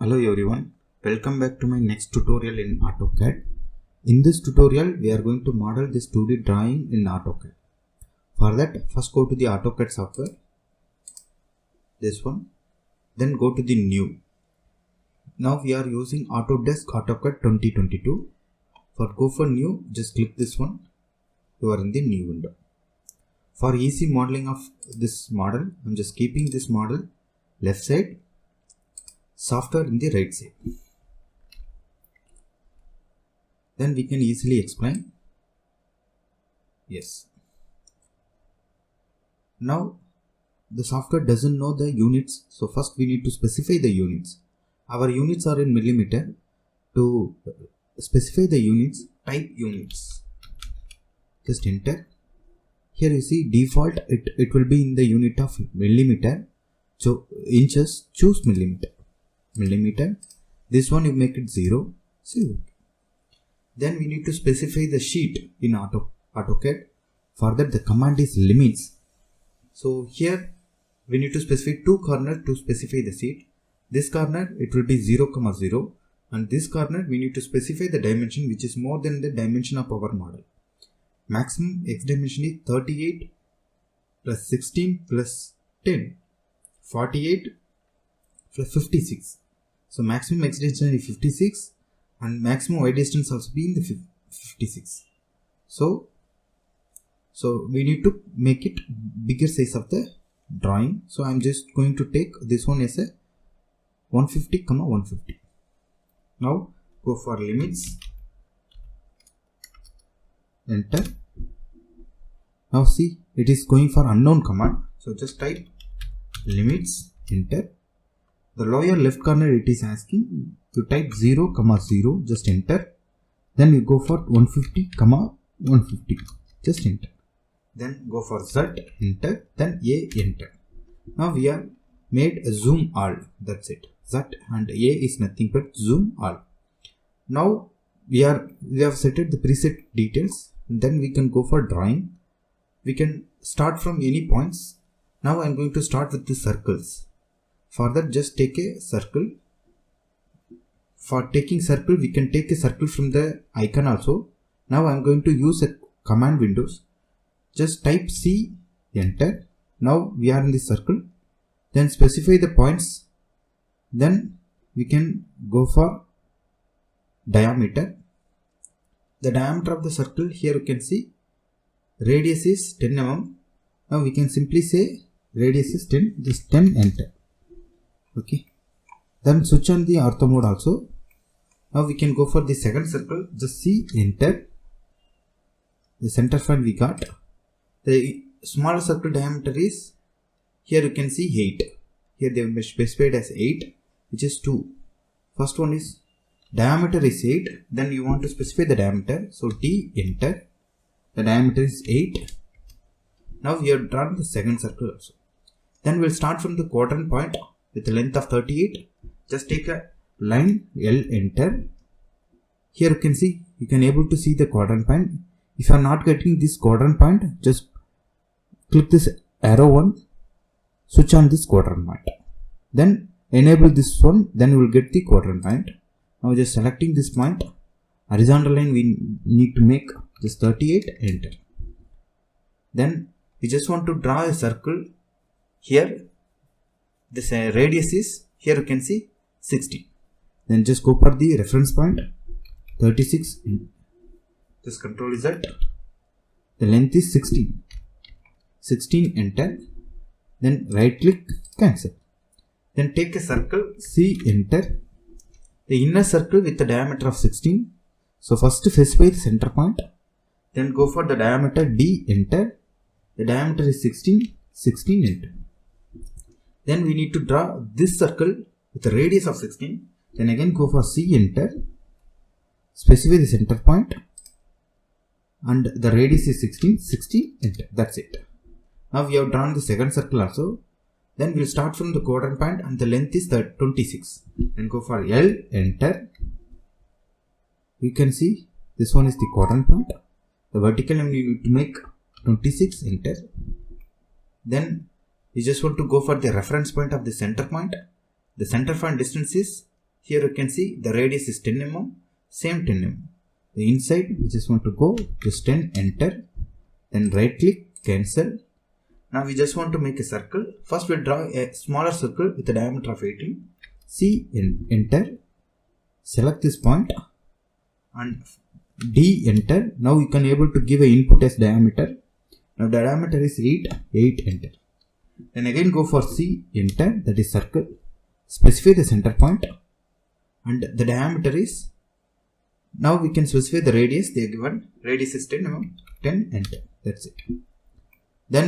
Hello everyone, welcome back to my next tutorial in AutoCAD. In this tutorial, we are going to model this 2D drawing in AutoCAD. For that, first go to the AutoCAD software, this one, then go to the new. Now we are using Autodesk AutoCAD 2022. For go for new, just click this one, you are in the new window. For easy modeling of this model, I am just keeping this model left side, software in the right side. Then we can easily explain. Yes. Now the software doesn't know the units, so first we need to specify the units. Our units are in millimeter. To specify the units, type units. Just enter. Here you see default it will be in the unit of millimeter. So inches, choose millimeter. This one you make it 0. See. Then we need to specify the sheet in AutoCAD. For that the command is limits. So here we need to specify two corners to specify the sheet. This corner it will be 0, 0, and this corner we need to specify the dimension which is more than the dimension of our model. Maximum x dimension is 38 plus 16 plus 10, 48 plus 56. So maximum x distance is 56 and maximum y distance also be in the 56. So we need to make it bigger size of the drawing. So I am just going to take this one as a 150, 150. Now go for limits. Enter. Now see, it is going for unknown command. So just type limits, enter. The lower left corner it is asking to type 0, 0, just enter. Then you go for 150, 150, just enter. Then go for Z, enter. Then A, enter. Now we are made a zoom all, that's it. Z and A is nothing but zoom all. Now we have set the preset details. Then we can go for drawing. We can start from any points. Now I am going to start with the circles. For that just take a circle. For taking circle we can take a circle from the icon also. Now I am going to use a command windows. Just type C, enter. Now we are in the circle. Then specify the points. Then we can go for diameter. The diameter of the circle here you can see radius is 10 mm. Now we can simply say radius is 10, just 10, enter. Okay. Then switch on the ortho mode also. Now we can go for the second circle, just see, enter. The center point we got. The smaller circle diameter is, here you can see 8. Here they have specified as 8, which is 2. First one is diameter is 8, then you want to specify the diameter. So D, enter. The diameter is 8. Now we have drawn the second circle also. Then we'll start from the quadrant point with a length of 38. Just take a line, L, enter. Here you can see, you can able to see the quadrant point. If you are not getting this quadrant point, just click this arrow one, switch on this quadrant point. Then enable this one, then you will get the quadrant point. Now just selecting this point, horizontal line we need to make just 38, enter. Then we just want to draw a circle. Here this radius is, here you can see 60. Then just go for the reference point 36, just control Z. The length is 16, enter. Then right click, cancel. Then take a circle, C, enter. The inner circle with the diameter of 16. So first specify the center point. Then go for the diameter, D, enter. The diameter is 16, enter. Then we need to draw this circle with a radius of 16. Then again go for C, enter. Specify the center point. And the radius is 16, enter. That's it. Now we have drawn the second circle also. Then we'll start from the quadrant point and the length is 26. Then go for L, enter. You can see this one is the quadrant point. The vertical line we need to make 26, enter. Then you just want to go for the reference point of the center point. The center point distance is Here you can see the radius is 10 mm, same 10 mm. The inside we just want to go, just 10, enter, then right click, cancel. Now we just want to make a circle. First we'll draw a smaller circle with a diameter of 18. C, enter, select this point and D, enter. Now you can able to give a input as diameter. Now the diameter is 8, enter. Then again go for C, enter, that is circle. Specify the center point and the diameter is, now we can specify the radius. They are given radius is 10 mm, 10, enter, that's it. Then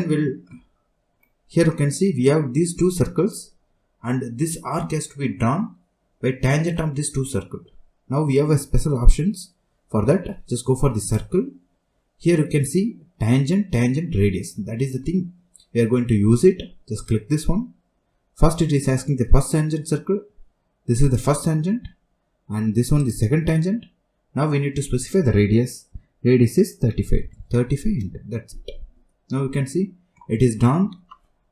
here you can see we have these two circles and this arc has to be drawn by tangent of these two circles. Now we have a special options for that. Just go for the circle. Here you can see tangent, radius. That is the thing we are going to use it. Just click this one. First it is asking the first tangent circle. This is the first tangent and this one the second tangent. Now we need to specify the radius. Radius is 35, enter, that's it. Now you can see it is done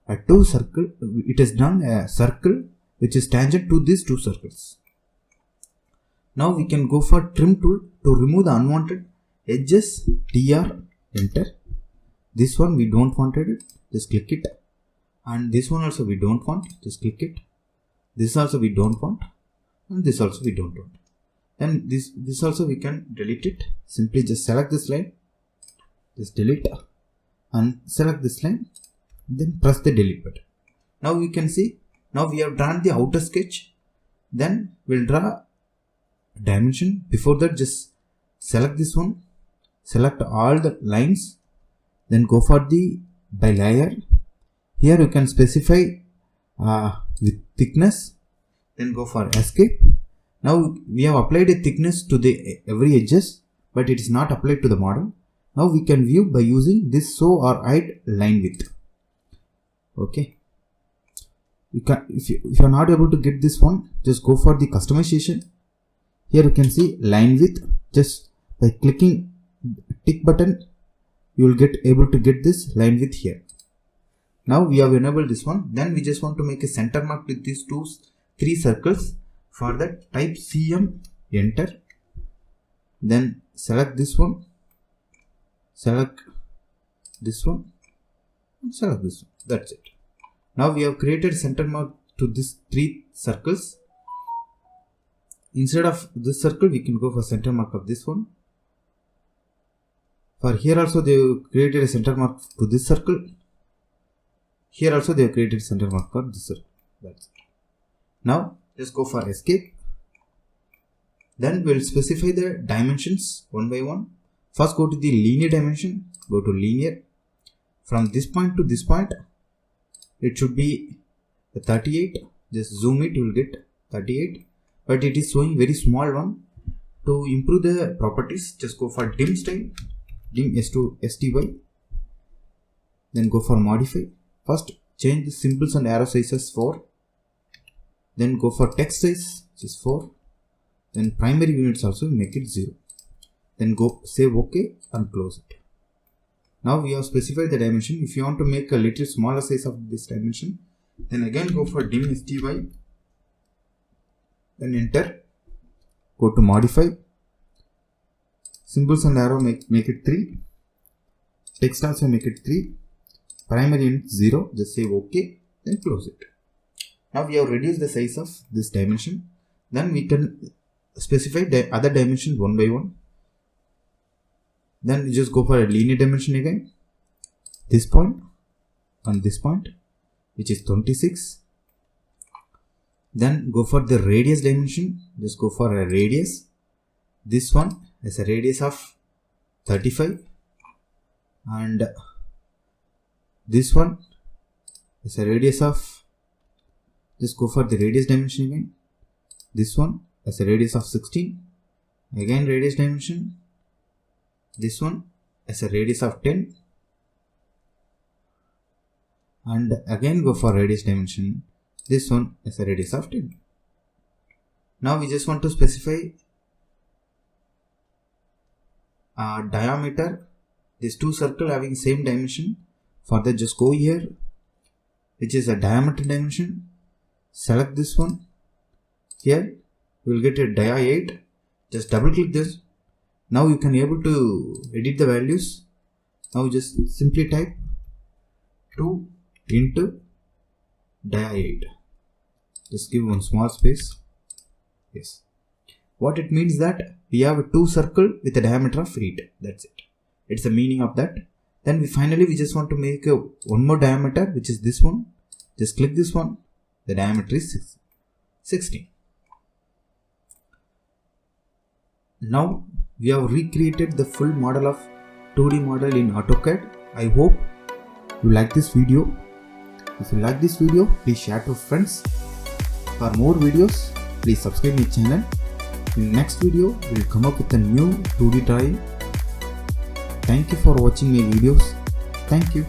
a circle which is tangent to these two circles. Now we can go for trim tool to remove the unwanted edges. TR, enter. This one we don't want it, just click it. And this one also we don't want, just click it. This also we don't want and this also we don't want. Then this also we can delete it. Simply just select this line, just delete and select this line, then press the delete button. Now we can see, now we have drawn the outer sketch. Then we'll draw dimension. Before that just select this one, select all the lines, then go for the by layer. Here you can specify with thickness, then go for escape. Now we have applied a thickness to the every edges, but it is not applied to the model. Now we can view by using this show or hide line width. Okay. You can, if you are not able to get this one, just go for the customization. Here you can see line width. Just by clicking tick button, you will get able to get this line width here. Now we have enabled this one. Then we just want to make a center mark with these three circles. For that, type CM, enter. Then select this one, select this one, and select this one. That's it. Now we have created center mark to these three circles. Instead of this circle, we can go for center mark of this one. For here also they have created a center mark to this circle. Here also they have created center mark for this circle. That's it. Now just go for escape. Then we'll specify the dimensions one by one. First go to the linear dimension. Go to linear. From this point to this point, it should be 38. Just zoom it, you will get 38. But it is showing very small one. To improve the properties, just go for dim style. Dim STY. Then go for modify. First change the symbols and arrow sizes 4. Then go for text size, which is 4. Then primary units also make it 0. Then go save OK and close it. Now we have specified the dimension. If you want to make a little smaller size of this dimension, then again go for dim STY. Then enter. Go to modify. Symbols and arrow make it 3. Text also make it 3. Primary unit 0. Just save OK. Then close it. Now we have reduced the size of this dimension. Then we can specify the other dimensions one by one. Then you just go for a linear dimension again. This point and this point, which is 26. Then go for the radius dimension. Just go for a radius. This one is a radius of 35. And this one is a radius of, just go for the radius dimension again. This one has a radius of 16. Again radius dimension. This one has a radius of 10. And again go for radius dimension. This one has a radius of 10. Now we just want to specify diameter. These two circles having same dimension. For that, just go here, which is a diameter dimension. Select this one. Here you will get a dia 8. Just double click this. Now you can able to edit the values. Now just simply type 2 into dia 8. Just give one small space. Yes. What it means that we have a 2 circle with a diameter of 8. That's it. It's the meaning of that. Then we just want to make one more diameter, which is this one. Just click this one. The diameter is 16. Now we have recreated the full model of 2D model in AutoCAD. I hope you like this video. If you like this video, please share to friends. For more videos, please subscribe my channel. In next video, we will come up with a new 2D drawing. Thank you for watching my videos. Thank you.